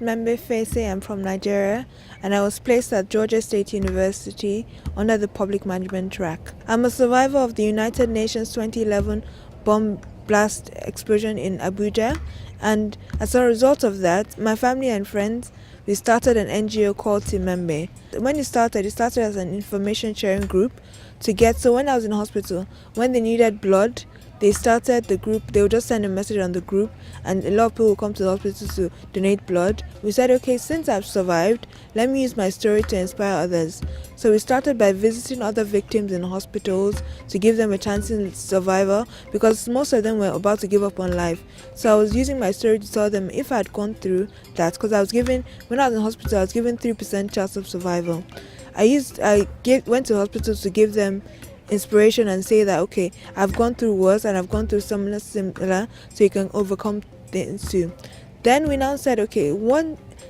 name is Feese. I'm from Nigeria, and I was placed at Georgia State University under the public management track. I'm a survivor of the United Nations 2011 bomb blast explosion in Abuja, and as a result of that, my family and friends, we started an NGO called Timembe. When it started as an information sharing group so when I was in hospital, when they needed blood, they started the group. They would just send a message on the group, and a lot of people would come to the hospital to donate blood. We said, okay, since I've survived, let me use my story to inspire others. So we started by visiting other victims in hospitals to give them a chance in survival, because most of them were about to give up on life. So I was using my story to tell them if I had gone through that, because when I was in hospital, I was given 3% chance of survival. Went to hospitals to give them inspiration and say that, okay, I've gone through worse and I've gone through something similar, so you can overcome things too. Then we now said, okay,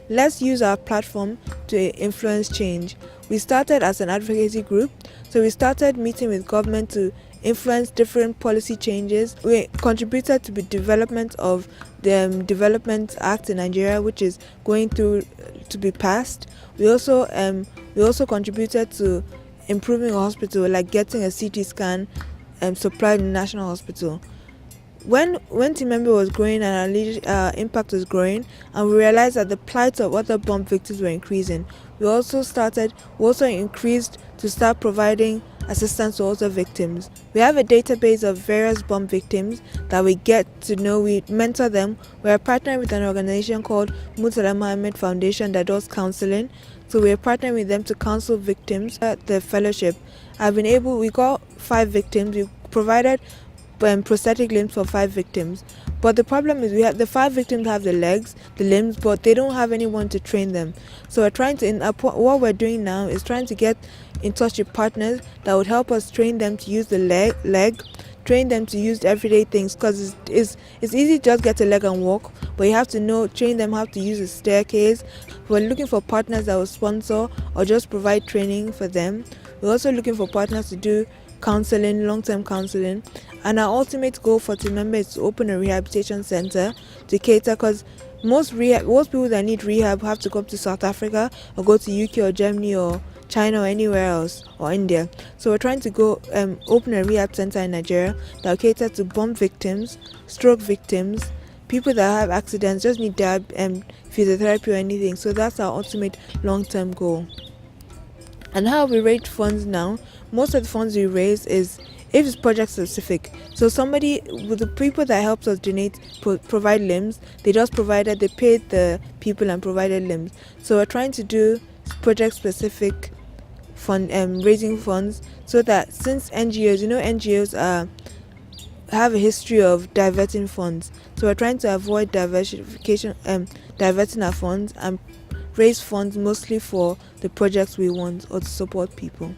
let's use our platform to influence change. We started as an advocacy group, so we started meeting with government to influence different policy changes. We contributed to the development of the Development Act in Nigeria, which is going through to be passed. We also contributed to improving a hospital, like getting a CT scan supplied in the National Hospital. When Timembe was growing and our impact was growing, and we realized that the plight of other bomb victims were increasing, we also increased to start providing assistance to other victims. We have a database of various bomb victims that we get to know. We mentor them. We are partnering with an organization called Murtala Muhammad Foundation that does counseling. So we are partnering with them to counsel victims. At the fellowship, we got 5 victims. We provided prosthetic limbs for 5 victims. But the problem is the 5 victims have the legs, the limbs, but they don't have anyone to train them. So what we're doing now is trying to get in touch with partners that would help us train them to use the leg, train them to use everyday things, because it's easy to just get a leg and walk, but you have to train them how to use a staircase. We're looking for partners that will sponsor or just provide training for them. We're also looking for partners to do counseling, long-term counseling, and our ultimate goal for Timembe is to open a rehabilitation center to cater, because most people that need rehab have to come to South Africa or go to UK or Germany or China or anywhere else, or India. So we're trying to go open a rehab center in Nigeria that will cater to bomb victims, stroke victims, people that have accidents, just need physiotherapy or anything. So that's our ultimate long-term goal. And how we raise funds now, most of the funds we raise if it's project specific. So with the people that helped us provide limbs, they paid the people and provided limbs. So we're trying to do project specific raising funds, so that since NGOs have a history of diverting funds, so we're trying to avoid diverting our funds and raise funds mostly for the projects we want or to support people.